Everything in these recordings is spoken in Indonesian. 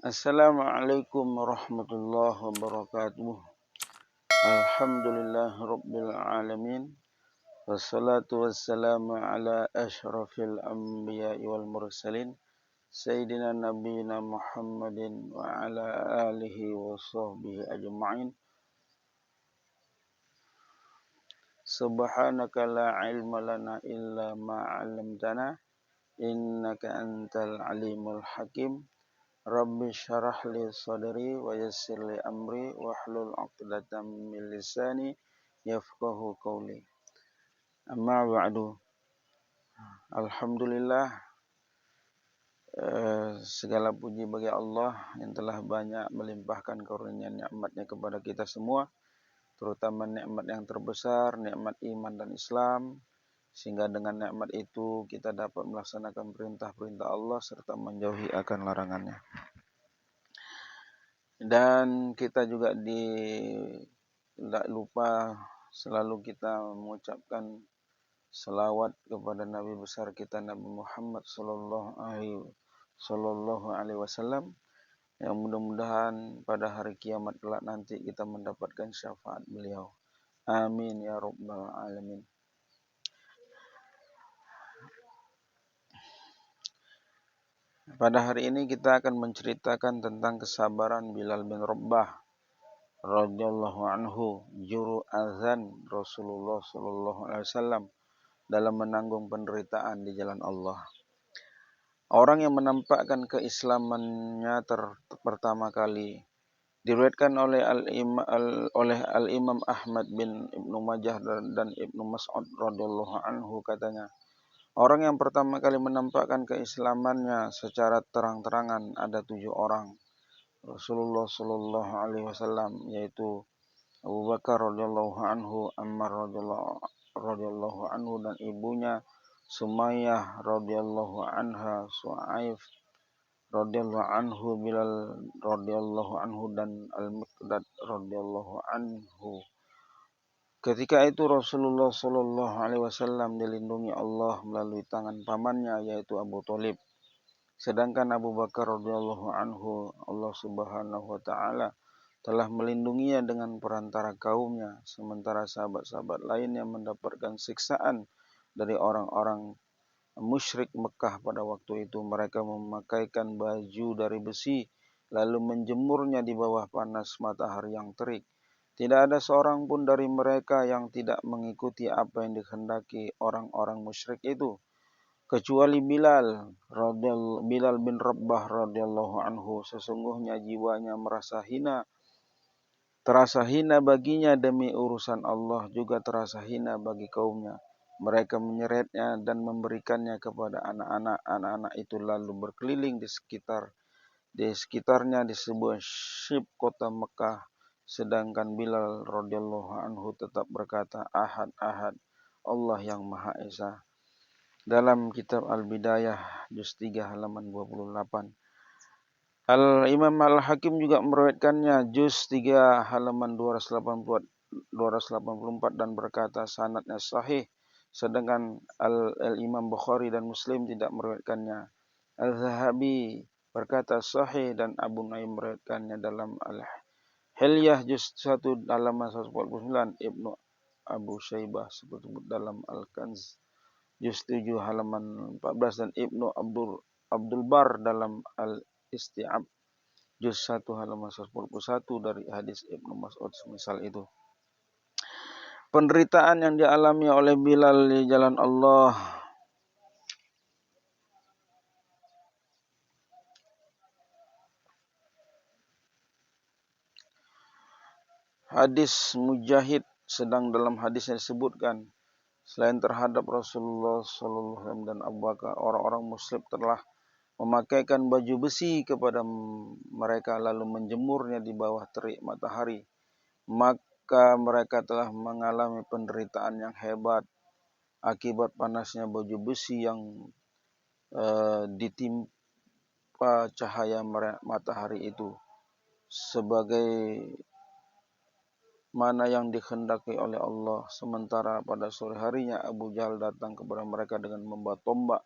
Assalamualaikum warahmatullahi wabarakatuh. Alhamdulillah rabbil alamin. Wassalatu wassalamu ala ashrafil anbiya'i wal mursalin. Sayyidina nabiyina Muhammadin wa ala alihi wa sahbihi ajma'in. Subhanaka la ilma lana illa ma 'allamtana. Innaka antal alimul hakim. Rabbi syarah li sadri wa yassir li amri wahlul 'uqdatam min lisani yafqahu qawli. Amma ba'du. Alhamdulillah, segala puji bagi Allah yang telah banyak melimpahkan karunia nikmatnya kepada kita semua, terutama nikmat yang terbesar, nikmat iman dan Islam, sehingga dengan nikmat itu kita dapat melaksanakan perintah-perintah Allah serta menjauhi akan larangannya. Dan kita juga tidak lupa selalu kita mengucapkan selawat kepada Nabi besar kita Nabi Muhammad sallallahu alaihi wasallam, yang mudah-mudahan pada hari kiamat kelak nanti kita mendapatkan syafaat beliau. Amin ya rabbal alamin. Pada hari ini kita akan menceritakan tentang kesabaran Bilal bin Rabah radhiyallahu anhu, juru azan Rasulullah sallallahu alaihi wasallam dalam menanggung penderitaan di jalan Allah. Orang yang menampakkan keislamannya pertama kali diriwayatkan oleh Al-Imam Ahmad bin Ibnu Majah dan Ibnu Mas'ud radhiyallahu anhu, katanya, orang yang pertama kali menampakkan keislamannya secara terang-terangan ada 7 orang. Rasulullah sallallahu alaihi wasallam, yaitu Abu Bakar radhiyallahu anhu, Ammar radhiyallahu anhu dan ibunya Sumayyah radhiyallahu anha, Su'aif radhiyallahu anhu, Bilal radhiyallahu anhu dan Al-Miqdad radhiyallahu anhu. Ketika itu Rasulullah sallallahu alaihi wasallam dilindungi Allah melalui tangan pamannya, yaitu Abu Thalib. Sedangkan Abu Bakar radhiyallahu anhu, Allah Subhanahu wa taala telah melindunginya dengan perantara kaumnya, sementara sahabat-sahabat lainnya mendapatkan siksaan dari orang-orang musyrik Mekah pada waktu itu. Mereka memakaikan baju dari besi lalu menjemurnya di bawah panas matahari yang terik. Tidak ada seorang pun dari mereka yang tidak mengikuti apa yang dikehendaki orang-orang musyrik itu, kecuali Bilal bin Rabah radhiyallahu anhu. Sesungguhnya jiwanya terasa hina baginya demi urusan Allah, juga terasa hina bagi kaumnya. Mereka menyeretnya dan memberikannya kepada anak-anak itu lalu berkeliling di sekitarnya di sebuah syib kota Mekah. Sedangkan Bilal radhiyallahu anhu tetap berkata, Ahad, Ahad, Allah yang Maha Esa. Dalam kitab Al-Bidayah juz 3 halaman 28. Al-Imam Al-Hakim juga meriwayatkannya juz 3 halaman 284 dan berkata sanadnya sahih, sedangkan Al-Imam Bukhari dan Muslim tidak meriwayatkannya. Al-Zahabi berkata sahih dan Abu Nuaim meriwayatkannya dalam Al-Hilyah juz 1 halaman 149, Ibnu Abu Syaibah sebut-sebut dalam Al-Kanz juz 7 halaman 14 dan Ibnu Abdul Bar dalam Al-Isti'ab juz 1 halaman 141 dari hadis Ibnu Mas'ud semisal itu. Penderitaan yang dialami oleh Bilal di jalan Allah hadis Mujahid, sedang dalam hadisnya disebutkan, selain terhadap Rasulullah SAW dan Abu Bakar, orang-orang muslim telah memakaikan baju besi kepada mereka lalu menjemurnya di bawah terik matahari. Maka mereka telah mengalami penderitaan yang hebat akibat panasnya baju besi yang ditimpa cahaya matahari itu, sebagai mana yang dikehendaki oleh Allah. Sementara pada sore harinya Abu Jahal datang kepada mereka dengan membawa tombak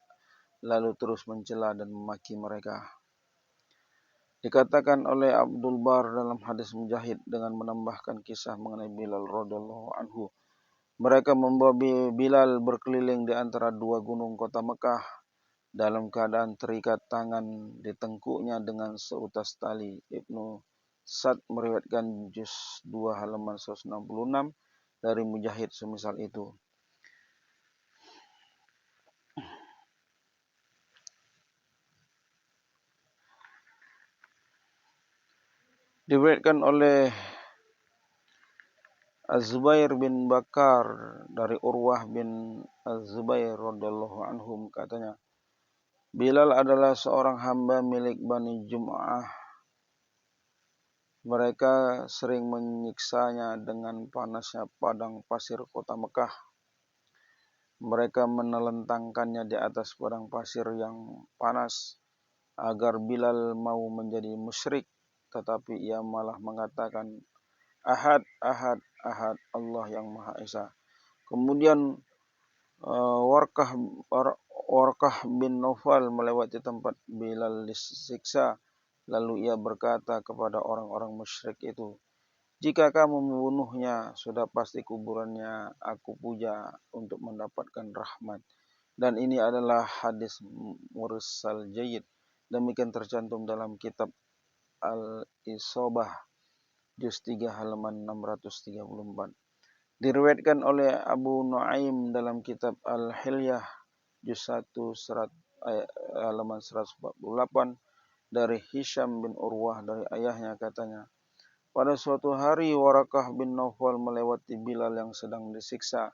lalu terus mencela dan memaki mereka. Dikatakan oleh Abdul Bar dalam hadis Mujahid dengan menambahkan kisah mengenai Bilal radhiyallahu anhu. Mereka membawa Bilal berkeliling di antara dua gunung kota Mekah dalam keadaan terikat tangan di tengkuknya dengan seutas tali. Ibnu Sa'd meriwayatkan juz 2 halaman 166 dari Mujahid semisal itu. Diriwayatkan oleh Az-Zubair bin Bakar dari Urwah bin Az-Zubair radhiyallahu anhum katanya, Bilal adalah seorang hamba milik Bani Jum'ah. Mereka sering menyiksanya dengan panasnya padang pasir kota Mekah. Mereka menelentangkannya di atas padang pasir yang panas agar Bilal mau menjadi musyrik, tetapi ia malah mengatakan, Ahad, Ahad, Ahad, Allah yang Maha Esa. Kemudian Warqah bin Naufal melewati tempat Bilal disiksa, lalu ia berkata kepada orang-orang musyrik itu, jika kamu membunuhnya, sudah pasti kuburannya aku puja untuk mendapatkan rahmat. Dan ini adalah hadis mursal jayyid. Demikian tercantum dalam kitab Al-Isobah, juz 3 halaman 634. Diriwayatkan oleh Abu Nuaim dalam kitab Al-Hilyah, juz 1 halaman 148 dari Hisham bin Urwah dari ayahnya katanya, pada suatu hari Waraqah bin Naufal melewati Bilal yang sedang disiksa.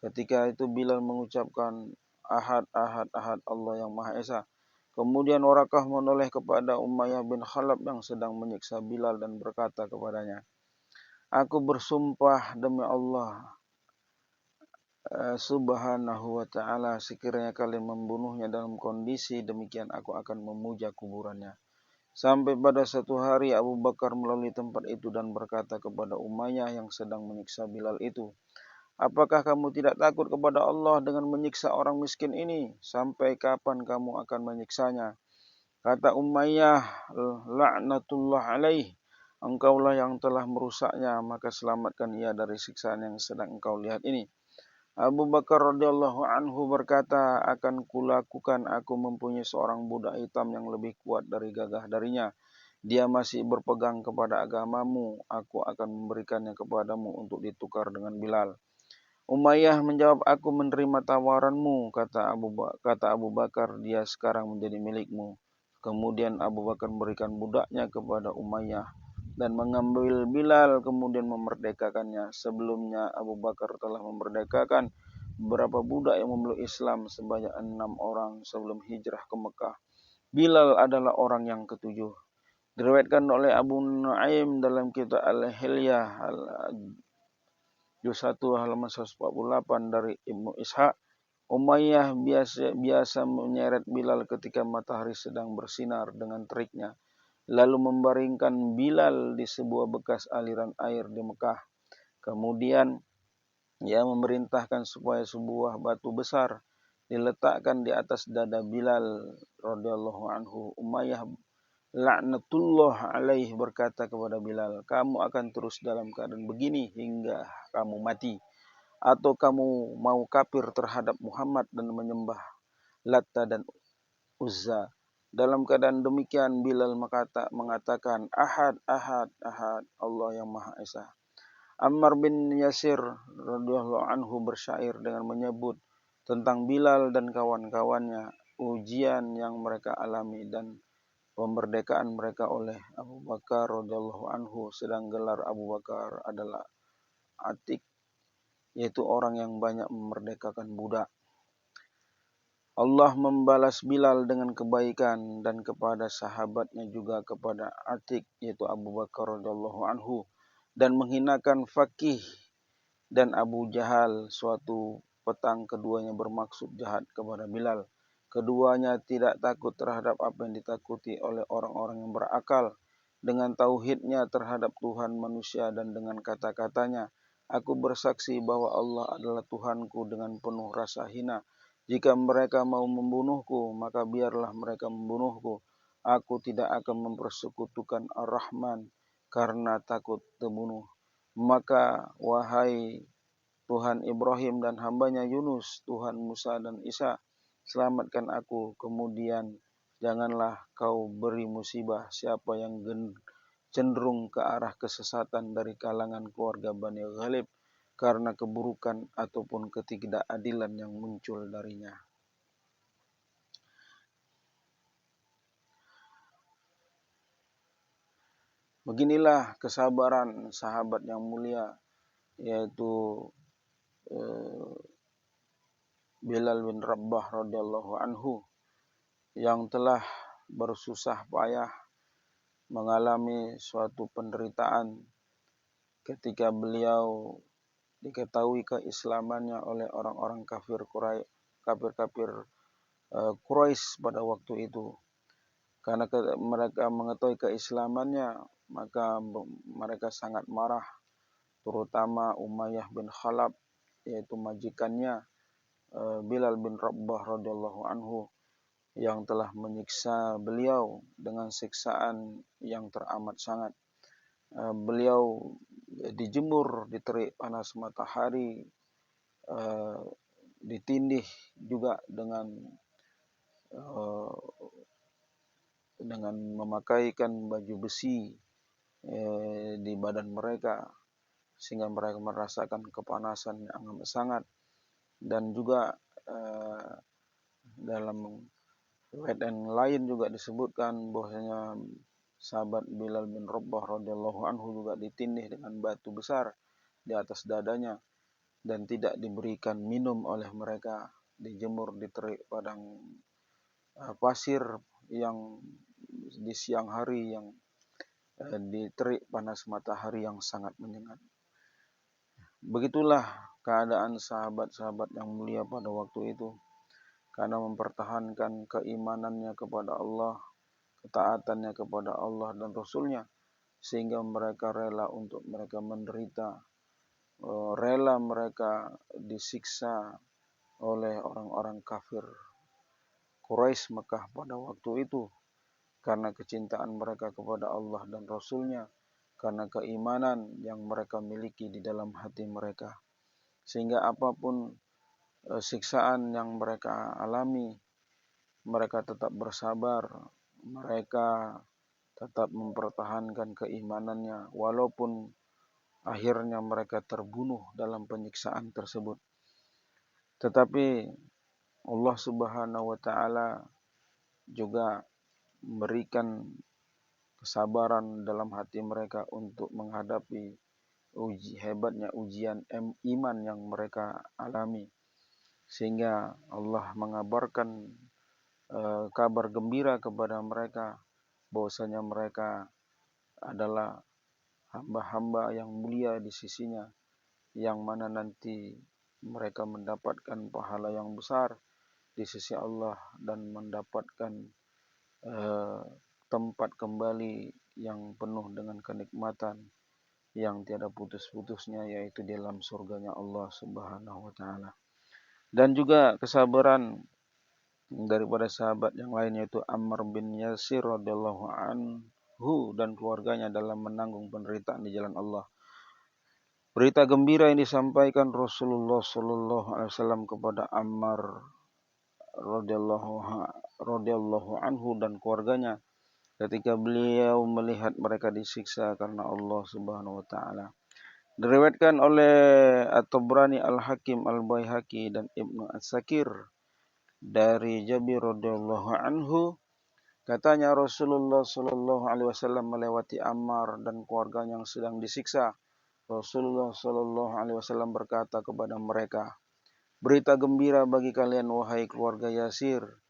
Ketika itu Bilal mengucapkan Ahad, Ahad, Ahad, Allah yang Maha Esa. Kemudian Waraqah menoleh kepada Umayyah bin Khalaf yang sedang menyiksa Bilal dan berkata kepadanya, aku bersumpah demi Allah subhanahu wa ta'ala, sekiranya kalian membunuhnya dalam kondisi demikian, aku akan memuja kuburannya. Sampai pada satu hari Abu Bakar melalui tempat itu dan berkata kepada Umayyah yang sedang menyiksa Bilal itu, apakah kamu tidak takut kepada Allah dengan menyiksa orang miskin ini? Sampai kapan kamu akan menyiksanya? Kata Umayyah, laknatullah alaih, engkaulah yang telah merusaknya, maka selamatkan ia dari siksaan yang sedang engkau lihat ini. Abu Bakar radhiyallahu anhu berkata, akan kulakukan, aku mempunyai seorang budak hitam yang lebih kuat dari gagah darinya. Dia masih berpegang kepada agamamu, aku akan memberikannya kepadamu untuk ditukar dengan Bilal. Umayyah menjawab, aku menerima tawaranmu, kata Abu Bakar, dia sekarang menjadi milikmu. Kemudian Abu Bakar memberikan budaknya kepada Umayyah dan mengambil Bilal kemudian memerdekakannya. Sebelumnya Abu Bakar telah memerdekakan beberapa budak yang memeluk Islam sebanyak 6 orang sebelum hijrah ke Mekah. Bilal adalah orang yang ketujuh. Diriwayatkan oleh Abu Nuaim dalam kitab Al-Hilyah juz 1 halaman 148 dari Ibnu Ishaq, Umayyah biasa menyeret Bilal ketika matahari sedang bersinar dengan teriknya, lalu membaringkan Bilal di sebuah bekas aliran air di Mekah. Kemudian ia memerintahkan supaya sebuah batu besar diletakkan di atas dada Bilal radhiyallahu anhu. Umayyah laknatullah alaih berkata kepada Bilal, kamu akan terus dalam keadaan begini hingga kamu mati, atau kamu mau kafir terhadap Muhammad dan menyembah Latta dan Uzza. Dalam keadaan demikian Bilal mengatakan Ahad, Ahad, Ahad, Allah yang Maha Esa. Ammar bin Yasir radhiyallahu anhu bersyair dengan menyebut tentang Bilal dan kawan-kawannya, ujian yang mereka alami dan pemberdekaan mereka oleh Abu Bakar radhiyallahu anhu, sedang gelar Abu Bakar adalah Atik, yaitu orang yang banyak memerdekakan budak. Allah membalas Bilal dengan kebaikan dan kepada sahabatnya juga kepada Atik, yaitu Abu Bakar radhiyallahu anhu, dan menghinakan Fakih dan Abu Jahal. Suatu petang keduanya bermaksud jahat kepada Bilal. Keduanya tidak takut terhadap apa yang ditakuti oleh orang-orang yang berakal. Dengan tauhidnya terhadap Tuhan manusia dan dengan kata-katanya, aku bersaksi bahwa Allah adalah Tuhanku, dengan penuh rasa hina. Jika mereka mau membunuhku, maka biarlah mereka membunuhku. aku tidak akan mempersekutukan Ar-Rahman karena takut terbunuh. Maka wahai Tuhan Ibrahim dan hambanya Yunus, Tuhan Musa dan Isa, selamatkan aku. Kemudian janganlah kau beri musibah siapa yang cenderung ke arah kesesatan dari kalangan keluarga Bani Ghalib karena keburukan ataupun ketidakadilan yang muncul darinya. Beginilah kesabaran sahabat yang mulia, yaitu Bilal bin Rabah radhiyallahu anhu, yang telah bersusah payah mengalami suatu penderitaan ketika beliau diketahui keislamannya oleh orang-orang kafir Quraisy pada waktu itu. Karena mereka mengetahui keislamannya, maka mereka sangat marah, terutama Umayyah bin Khalaf, yaitu majikannya Bilal bin Rabah radhiyallahu anhu, yang telah menyiksa beliau dengan siksaan yang teramat sangat. Beliau dijemur di terik panas matahari, ditindih juga dengan memakaikan baju besi di badan mereka, sehingga mereka merasakan kepanasan yang amat sangat. Dan juga dalam riwayat yang lain juga disebutkan bahwasanya sahabat Bilal bin Rabah radhiyallahu anhu juga ditindih dengan batu besar di atas dadanya dan tidak diberikan minum oleh mereka, dijemur di terik padang pasir yang di siang hari, yang di terik panas matahari yang sangat menyengat. Begitulah keadaan sahabat-sahabat yang mulia pada waktu itu, karena mempertahankan keimanannya kepada Allah, ketaatannya kepada Allah dan Rasulnya, sehingga mereka rela untuk mereka menderita, rela mereka disiksa oleh orang-orang kafir Quraisy Mekah pada waktu itu, karena kecintaan mereka kepada Allah dan Rasulnya, karena keimanan yang mereka miliki di dalam hati mereka. Sehingga apapun siksaan yang mereka alami, mereka tetap bersabar, mereka tetap mempertahankan keimanannya, walaupun akhirnya mereka terbunuh dalam penyiksaan tersebut. Tetapi Allah Subhanahu wa Ta'ala juga memberikan kesabaran dalam hati mereka untuk menghadapi hebatnya ujian iman yang mereka alami, sehingga Allah mengabarkan kabar gembira kepada mereka bahwasanya mereka adalah hamba-hamba yang mulia di sisinya, yang mana nanti mereka mendapatkan pahala yang besar di sisi Allah dan mendapatkan tempat kembali yang penuh dengan kenikmatan yang tiada putus-putusnya, yaitu di dalam surganya Allah Subhanahu wa Ta'ala. Dan juga kesabaran daripada sahabat yang lain, yaitu Ammar bin Yasir radhiyallahu anhu dan keluarganya dalam menanggung penderitaan di jalan Allah. Berita gembira yang disampaikan Rasulullah sallallahu alaihi wasallam kepada Ammar radhiyallahu anhu dan keluarganya ketika beliau melihat mereka disiksa karena Allah Subhanahu wa Ta'ala. Diriwayatkan oleh At-Tabrani, Al-Hakim, Al-Baihaqi dan Ibnu As-Sakir dari Jabir radhiyallahu anhu, katanya Rasulullah sallallahu alaihi wasallam melewati Ammar dan keluarganya yang sedang disiksa. Rasulullah sallallahu alaihi wasallam berkata kepada mereka, "Berita gembira bagi kalian wahai keluarga Yasir,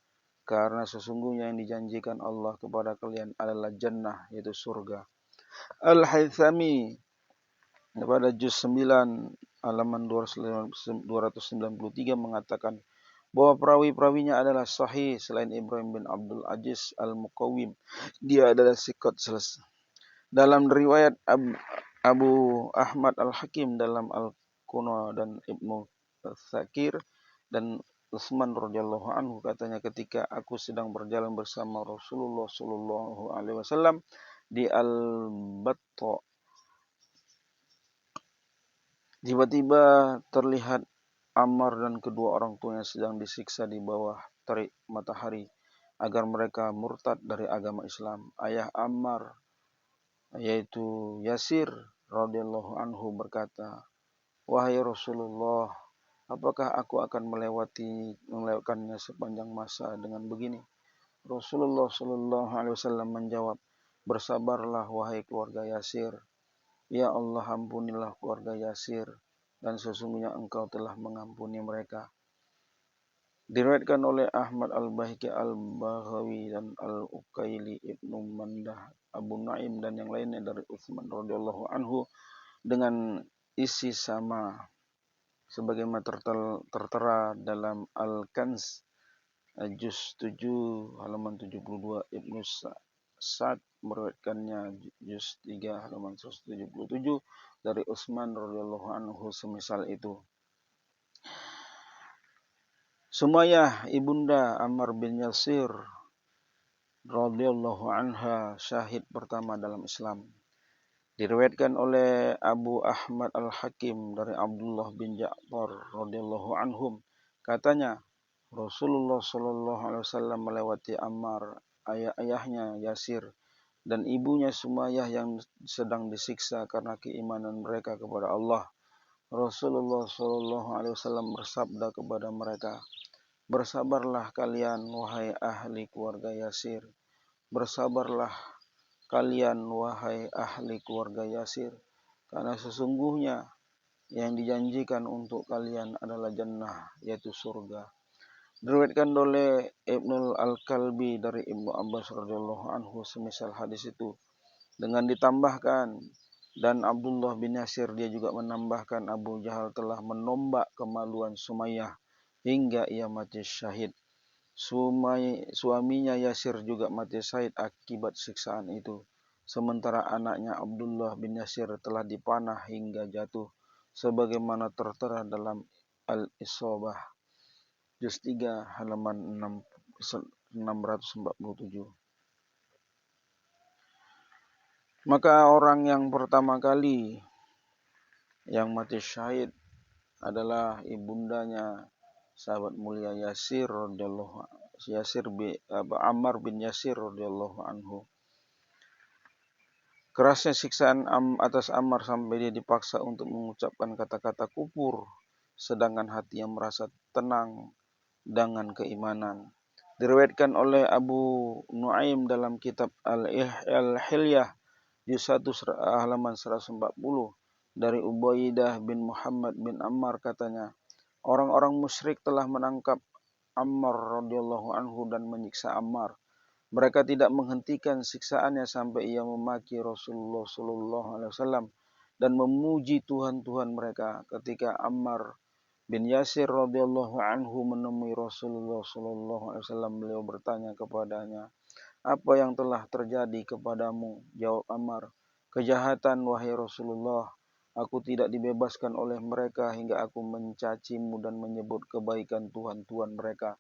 karena sesungguhnya yang dijanjikan Allah kepada kalian adalah jannah, yaitu surga." Al-Haythami pada juz 9 halaman 293 mengatakan bahwa perawi-perawinya adalah sahih selain Ibrahim bin Abdul Aziz Al-Muqawwim. Dia adalah siqat selesai. Dalam riwayat Abu Ahmad Al-Hakim dalam Al-Kuna dan Ibnu Sakir dan Utsman radhiyallahu anhu, katanya ketika aku sedang berjalan bersama Rasulullah sallallahu alaihi wasallam di Al-Batta, tiba-tiba terlihat Ammar dan kedua orang tuanya sedang disiksa di bawah terik matahari agar mereka murtad dari agama Islam. Ayah Ammar, yaitu Yasir radhiyallahu anhu, berkata, "Wahai Rasulullah, apakah aku akan melewatkannya sepanjang masa dengan begini?" Rasulullah sallallahu alaihi wasallam menjawab, "Bersabarlah wahai keluarga Yasir. Ya Allah, ampunilah keluarga Yasir, dan sesungguhnya Engkau telah mengampuni mereka." Diriwayatkan oleh Ahmad Al-Baihaqi, Al-Baghawi, dan Al-Ukaili, Ibnu Mandah, Abu Naim, dan yang lainnya dari Utsman radhiyallahu anhu dengan isi sama sebagaimana tertera dalam Al-Kanz juz 7 halaman 72. Ibnu Sa'd meriwayatkannya juz 3 halaman 177 dari Utsman radhiyallahu anhu semisal itu. Sumayyah ibunda Ammar bin Yasir radhiyallahu anha syahid pertama dalam Islam. Diriwayatkan oleh Abu Ahmad Al-Hakim dari Abdullah bin Ja'far radhiyallahu anhum, katanya Rasulullah sallallahu alaihi wasallam melewati Ammar, ayahnya Yasir, dan ibunya Sumayyah yang sedang disiksa karena keimanan mereka kepada Allah. Rasulullah sallallahu alaihi wasallam bersabda kepada mereka, "Bersabarlah kalian wahai ahli keluarga Yasir. Bersabarlah kalian wahai ahli keluarga Yasir, karena sesungguhnya yang dijanjikan untuk kalian adalah jannah, yaitu surga." Diriwayatkan oleh Ibnu Al-Kalbi dari Ibnu Abbas radhiyallahu anhu semisal hadis itu dengan ditambahkan, dan Abdullah bin Yasir, dia juga menambahkan, Abu Jahal telah menombak kemaluan Sumayyah hingga ia mati syahid. Suaminya Yasir juga mati syahid akibat siksaan itu. Sementara anaknya Abdullah bin Yasir telah dipanah hingga jatuh, sebagaimana tertera dalam Al-Isabah juz 3 halaman 647. Maka orang yang pertama kali yang mati syahid adalah ibundanya sahabat mulia Ammar bin Yasir radhiyallahu anhu. Kerasnya siksaan atas Ammar sampai dia dipaksa untuk mengucapkan kata-kata kufur, sedangkan hatinya merasa tenang dengan keimanan. Diriwayatkan oleh Abu Nuaim dalam kitab Al-Hilyah juz 1 halaman 140 dari Ubaidah bin Muhammad bin Ammar, katanya, orang-orang musyrik telah menangkap Ammar radhiyallahu anhu dan menyiksa Ammar. Mereka tidak menghentikan siksaannya sampai ia memaki Rasulullah sallallahu alaihi wasallam dan memuji Tuhan mereka. Ketika Ammar bin Yasir radhiyallahu anhu menemui Rasulullah sallallahu alaihi wasallam, beliau bertanya kepadanya, "Apa yang telah terjadi kepadamu?" Jawab Ammar, "Kejahatan wahai Rasulullah. Aku tidak dibebaskan oleh mereka hingga aku mencacimu dan menyebut kebaikan Tuhan mereka."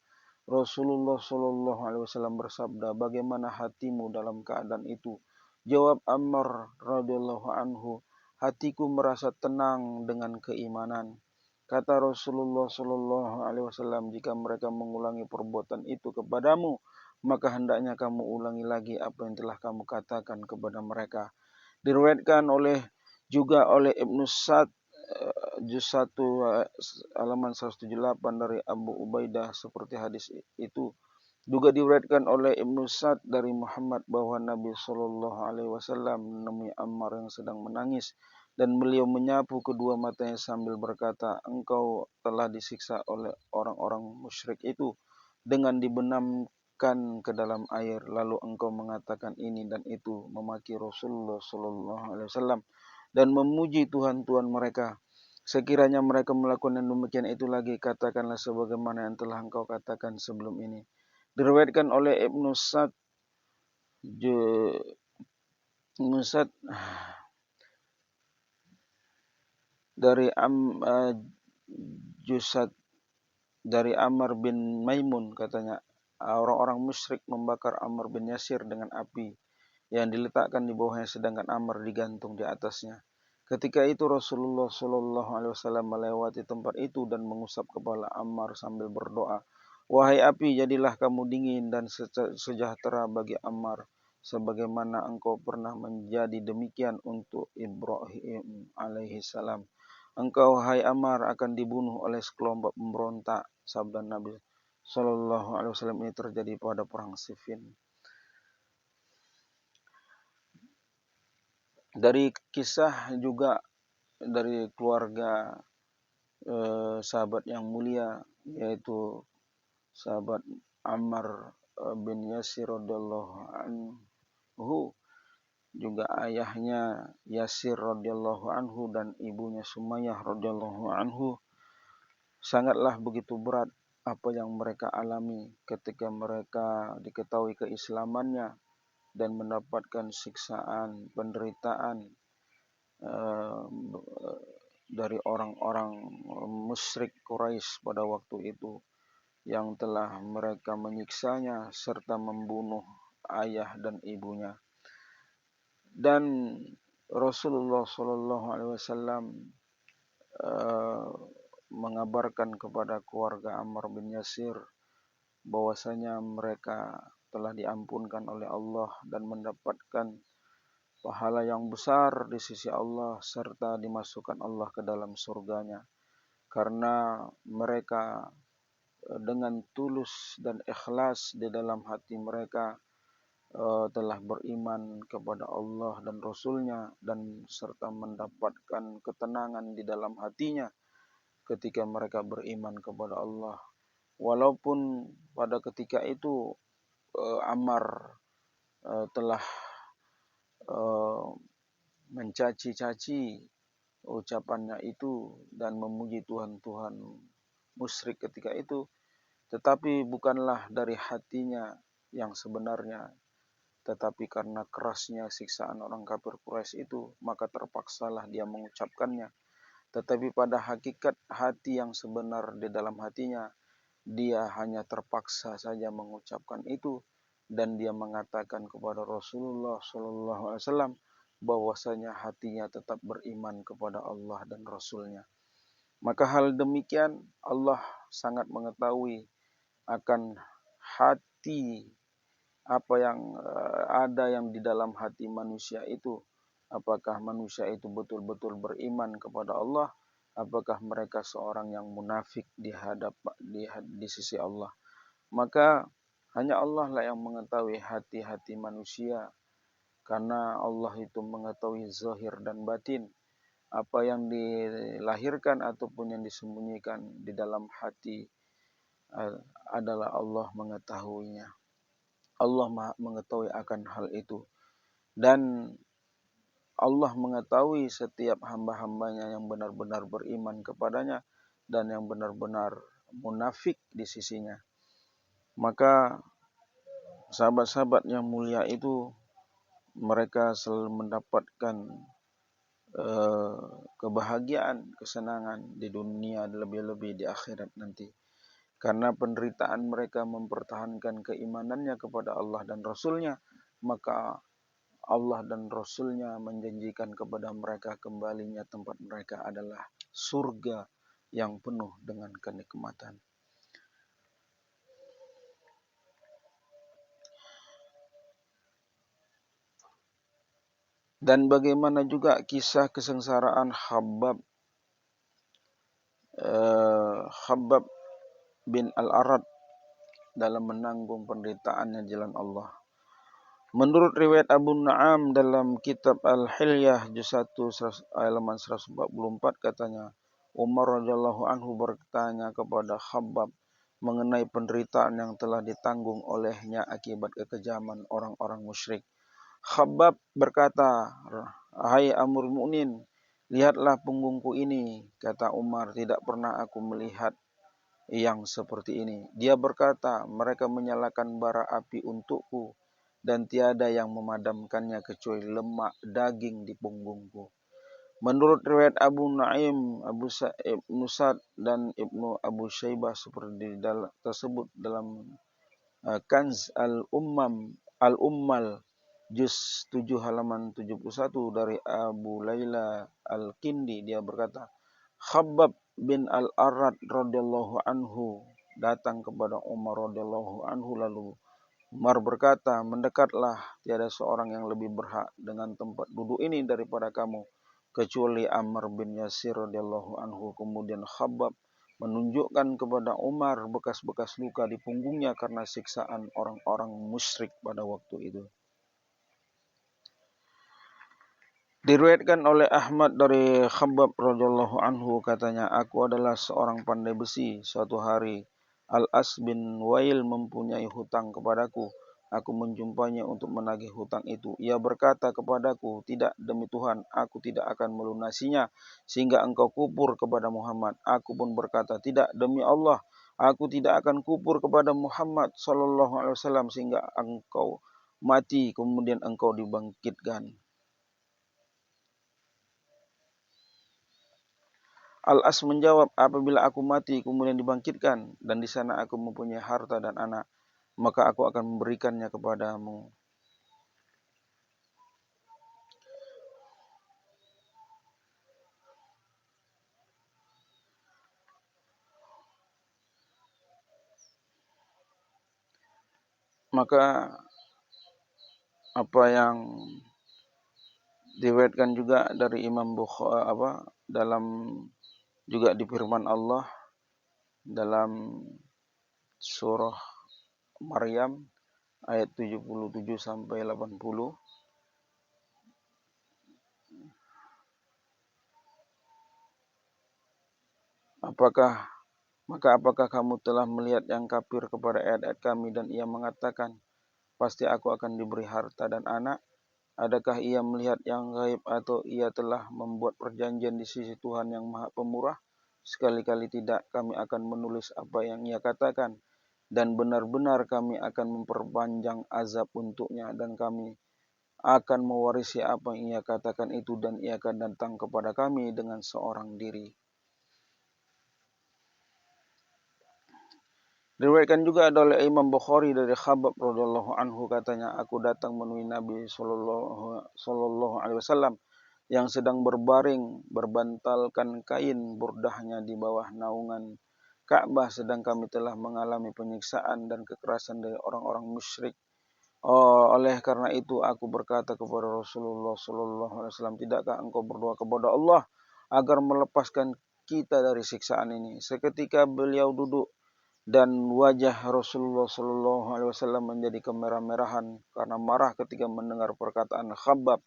Rasulullah sallallahu alaihi wasallam bersabda, "Bagaimana hatimu dalam keadaan itu?" Jawab Ammar radhiyallahu anhu, "Hatiku merasa tenang dengan keimanan." Kata Rasulullah sallallahu alaihi wasallam, "Jika mereka mengulangi perbuatan itu kepadamu, maka hendaknya kamu ulangi lagi apa yang telah kamu katakan kepada mereka." Diriwayatkan juga oleh Ibnu Sa'd juz 1 halaman 178 dari Abu Ubaidah seperti hadis itu. Juga diriwayatkan oleh Ibnu Sa'd dari Muhammad bahwa Nabi sallallahu alaihi wasallam menemui Ammar yang sedang menangis, dan beliau menyapu kedua matanya sambil berkata, "Engkau telah disiksa oleh orang-orang musyrik itu dengan dibenamkan ke dalam air, lalu engkau mengatakan ini dan itu, memaki Rasulullah sallallahu alaihi wasallam dan memuji Tuhan mereka. Sekiranya mereka melakukan yang demikian itu lagi, katakanlah sebagaimana yang telah engkau katakan sebelum ini." Diriwayatkan oleh Ibnu Sa'd dari juz dari Ammar bin Maimun katanya, orang-orang musyrik membakar Ammar bin Yasir dengan api yang diletakkan di bawahnya sedangkan Ammar digantung di atasnya. Ketika itu Rasulullah Shallallahu Alaihi Wasallam melewati tempat itu dan mengusap kepala Ammar sambil berdoa, "Wahai api, jadilah kamu dingin dan sejahtera bagi Ammar, sebagaimana engkau pernah menjadi demikian untuk Ibrahim alaihi salam. Engkau, hai Ammar, akan dibunuh oleh sekelompok pemberontak." Sabda Nabi Shallallahu Alaihi Wasallam ini terjadi pada perang Siffin. Dari kisah juga dari keluarga sahabat yang mulia, yaitu sahabat Ammar bin Yasir radhiyallahu anhu, juga ayahnya Yasir radhiyallahu anhu dan ibunya Sumayyah radhiyallahu anhu, sangatlah begitu berat apa yang mereka alami ketika mereka diketahui keislamannya dan mendapatkan siksaan, penderitaan dari orang-orang musyrik Quraisy pada waktu itu yang telah mereka menyiksanya serta membunuh ayah dan ibunya. Dan Rasulullah Shallallahu Alaihi Wasallam mengabarkan kepada keluarga Ammar bin Yasir bahwasanya mereka telah diampunkan oleh Allah dan mendapatkan pahala yang besar di sisi Allah serta dimasukkan Allah ke dalam surganya karena mereka dengan tulus dan ikhlas di dalam hati mereka telah beriman kepada Allah dan Rasulnya dan serta mendapatkan ketenangan di dalam hatinya ketika mereka beriman kepada Allah. Walaupun pada ketika itu Ammar telah mencaci-caci ucapannya itu dan memuji Tuhan-Tuhan musyrik ketika itu, tetapi bukanlah dari hatinya yang sebenarnya, tetapi karena kerasnya siksaan orang kafir Quraisy itu, maka terpaksalah dia mengucapkannya. Tetapi pada hakikat hati yang sebenar di dalam hatinya, dia hanya terpaksa saja mengucapkan itu dan dia mengatakan kepada Rasulullah Shallallahu Alaihi Wasallam bahwasanya hatinya tetap beriman kepada Allah dan Rasulnya. Maka hal demikian Allah sangat mengetahui akan hati apa yang ada yang di dalam hati manusia itu. Apakah manusia itu betul-betul beriman kepada Allah? Apakah mereka seorang yang munafik di sisi Allah? Maka hanya Allah lah yang mengetahui hati-hati manusia, karena Allah itu mengetahui zahir dan batin, apa yang dilahirkan ataupun yang disembunyikan di dalam hati adalah Allah mengetahuinya. Allah mengetahui akan hal itu. Dan Allah mengetahui setiap hamba-hambanya yang benar-benar beriman kepadanya dan yang benar-benar munafik di sisinya. Maka sahabat-sahabat yang mulia itu mereka selalu mendapatkan kebahagiaan, kesenangan di dunia, lebih-lebih di akhirat nanti. Karena penderitaan mereka mempertahankan keimanannya kepada Allah dan Rasulnya, maka Allah dan Rasulnya menjanjikan kepada mereka kembalinya tempat mereka adalah surga yang penuh dengan kenikmatan. Dan bagaimana juga kisah kesengsaraan Khabbab bin Al-Arad dalam menanggung penderitaannya jalan Allah. Menurut riwayat Abu Nu'aim dalam kitab Al-Hilyah juz 1 halaman 144 katanya, Umar radhiyallahu anhu bertanya kepada Khabbab mengenai penderitaan yang telah ditanggung olehnya akibat kekejaman orang-orang musyrik. Khabbab berkata, "Hai Amirul Mukminin, lihatlah punggungku ini." Kata Umar, "Tidak pernah aku melihat yang seperti ini." Dia berkata, "Mereka menyalakan bara api untukku dan tiada yang memadamkannya kecuali lemak daging di punggungku." Menurut riwayat Abu Nuaim, Ibnu Sa'd dan Ibnu Abu Syaibah seperti tersebut dalam Kanz Al-Ummal juz 7 halaman 71 dari Abu Laila Al-Kindi, dia berkata, Khabbab bin Al-Arad radhiyallahu anhu datang kepada Umar radhiyallahu anhu, lalu Umar berkata, mendekatlah, tiada seorang yang lebih berhak dengan tempat duduk ini daripada kamu, kecuali Amr bin Yasir radhiyallahu anhu. Kemudian Khabbab menunjukkan kepada Umar bekas-bekas luka di punggungnya karena siksaan orang-orang musyrik pada waktu itu. Diriwayatkan oleh Ahmad dari Khabbab radhiyallahu anhu, katanya, aku adalah seorang pandai besi. Suatu hari Al-As bin Wail mempunyai hutang kepadaku. Aku menjumpainya untuk menagih hutang itu. Ia berkata kepadaku, tidak, demi Tuhan, aku tidak akan melunasinya sehingga engkau kufur kepada Muhammad. Aku pun berkata, tidak, demi Allah, aku tidak akan kufur kepada Muhammad sallallahu alaihi wasallam sehingga engkau mati kemudian engkau dibangkitkan. Al-As menjawab, apabila aku mati kemudian dibangkitkan dan di sana aku mempunyai harta dan anak, maka aku akan memberikannya kepadamu. Maka apa yang diriwayatkan juga dari Imam Bukhari dalam juga di firman Allah dalam surah Maryam ayat 77 sampai 80. Apakah kamu telah melihat yang kafir kepada ayat-ayat kami dan ia mengatakan, pasti aku akan diberi harta dan anak? Adakah ia melihat yang gaib atau ia telah membuat perjanjian di sisi Tuhan yang Maha Pemurah? Sekali-kali tidak, kami akan menulis apa yang ia katakan, dan benar-benar kami akan memperpanjang azab untuknya, dan kami akan mewarisi apa yang ia katakan itu, dan ia akan datang kepada kami dengan seorang diri. Diriwayatkan juga oleh Imam Bukhari dari Khabbab radhiyallahu anhu, katanya, aku datang menemui Nabi sallallahu alaihi wasallam yang sedang berbaring berbantalkan kain burdahnya di bawah naungan Ka'bah, sedang kami telah mengalami penyiksaan dan kekerasan dari orang-orang musyrik. Oleh karena itu aku berkata kepada Rasulullah sallallahu alaihi wasallam, tidakkah engkau berdoa kepada Allah agar melepaskan kita dari siksaan ini? Seketika beliau duduk dan wajah Rasulullah sallallahu alaihi wasallam menjadi kemerah-merahan karena marah ketika mendengar perkataan Khabbab.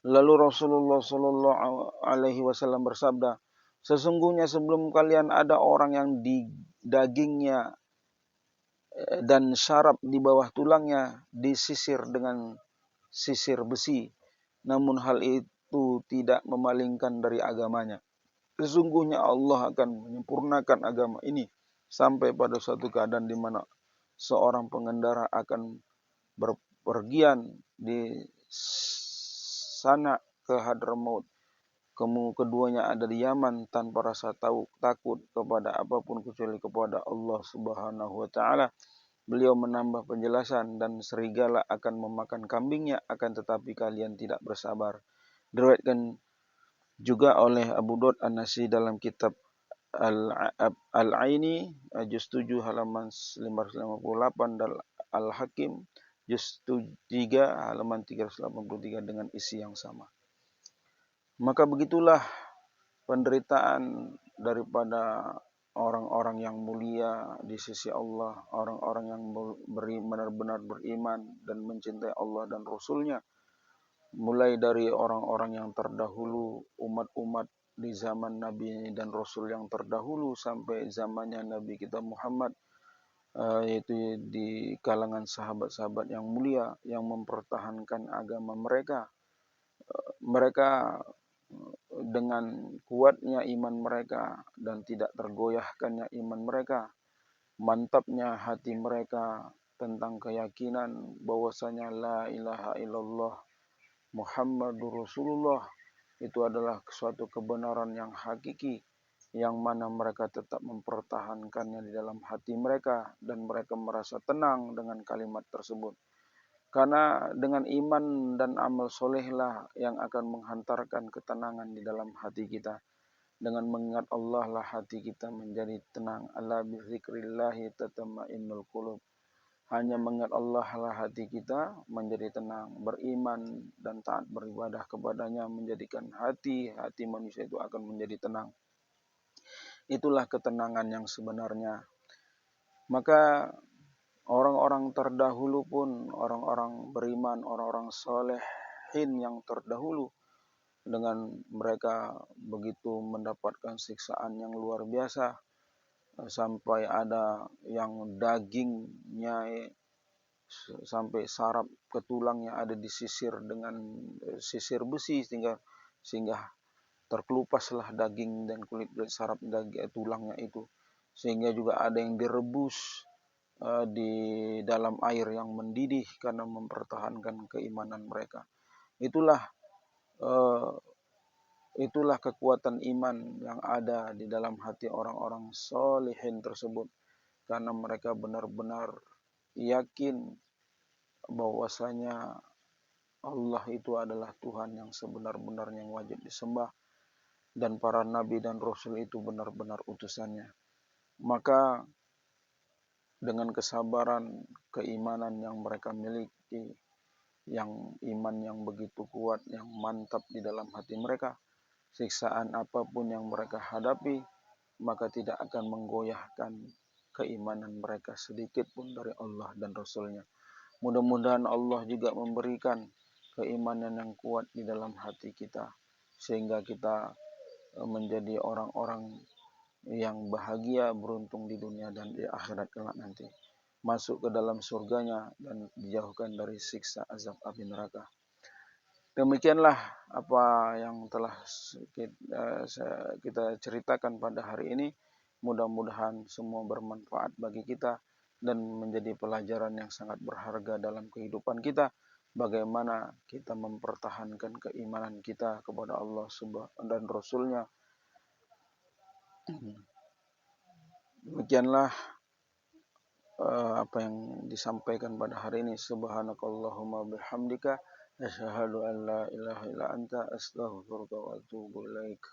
Lalu Rasulullah sallallahu alaihi wasallam bersabda, sesungguhnya sebelum kalian ada orang yang di dagingnya dan syaraf di bawah tulangnya disisir dengan sisir besi, namun hal itu tidak memalingkan dari agamanya. Sesungguhnya Allah akan menyempurnakan agama ini sampai pada suatu keadaan di mana seorang pengendara akan berpergian di sana ke Hadramaut. Keduanya ada di Yaman tanpa rasa takut kepada apapun kecuali kepada Allah Subhanahu wa taala. Beliau menambah penjelasan, dan serigala akan memakan kambingnya, akan tetapi kalian tidak bersabar. Diriwayatkan juga oleh Abu Daud An-Nasi dalam kitab Al-Aini juz 7 halaman 558 dan Al-Hakim juz 3 halaman 383 dengan isi yang sama. Maka begitulah penderitaan daripada orang-orang yang mulia di sisi Allah, orang-orang yang benar-benar beriman dan mencintai Allah dan Rasul-Nya, mulai dari orang-orang yang terdahulu, umat-umat di zaman Nabi dan Rasul yang terdahulu sampai zamannya Nabi kita Muhammad, yaitu di kalangan sahabat-sahabat yang mulia yang mempertahankan agama mereka. Mereka dengan kuatnya iman mereka dan tidak tergoyahkannya iman mereka, mantapnya hati mereka tentang keyakinan bahwasanya la ilaha illallah Muhammadur Rasulullah, itu adalah suatu kebenaran yang hakiki, yang mana mereka tetap mempertahankannya di dalam hati mereka, dan mereka merasa tenang dengan kalimat tersebut. Karena dengan iman dan amal solehlah yang akan menghantarkan ketenangan di dalam hati kita. Dengan mengingat Allah lah hati kita menjadi tenang. Ala bizikrillahi tatma'innul qulub. Hanya mengingat Allah lah hati kita menjadi tenang. Beriman dan taat beribadah kepadanya menjadikan hati manusia itu akan menjadi tenang. Itulah ketenangan yang sebenarnya. Maka orang-orang terdahulu pun, orang-orang beriman, orang-orang solehin yang terdahulu, dengan mereka begitu mendapatkan siksaan yang luar biasa, sampai ada yang dagingnya sampai saraf ke tulangnya ada disisir dengan sisir besi, sehingga terkelupaslah daging dan kulit saraf daging tulangnya itu. Sehingga juga ada yang direbus di dalam air yang mendidih karena mempertahankan keimanan mereka. Itulah kekuatan iman yang ada di dalam hati orang-orang solehin tersebut, karena mereka benar-benar yakin bahwasanya Allah itu adalah Tuhan yang sebenar-benarnya yang wajib disembah, dan para nabi dan rasul itu benar-benar utusannya. Maka dengan kesabaran, keimanan yang mereka miliki, yang iman yang begitu kuat, yang mantap di dalam hati mereka, siksaan apapun yang mereka hadapi, maka tidak akan menggoyahkan keimanan mereka sedikit pun dari Allah dan Rasulnya. Mudah-mudahan Allah juga memberikan keimanan yang kuat di dalam hati kita, sehingga kita menjadi orang-orang yang bahagia, beruntung di dunia dan di akhirat kelak nanti. Masuk ke dalam surganya dan dijauhkan dari siksa azab api neraka. Demikianlah apa yang telah kita ceritakan pada hari ini. Mudah-mudahan semua bermanfaat bagi kita dan menjadi pelajaran yang sangat berharga dalam kehidupan kita. Bagaimana kita mempertahankan keimanan kita kepada Allah dan Rasul-Nya. Demikianlah apa yang disampaikan pada hari ini. Subhanakallahumma bihamdika asyhadu an la ilaha illa anta astaghfiruka wa atubu ilaik.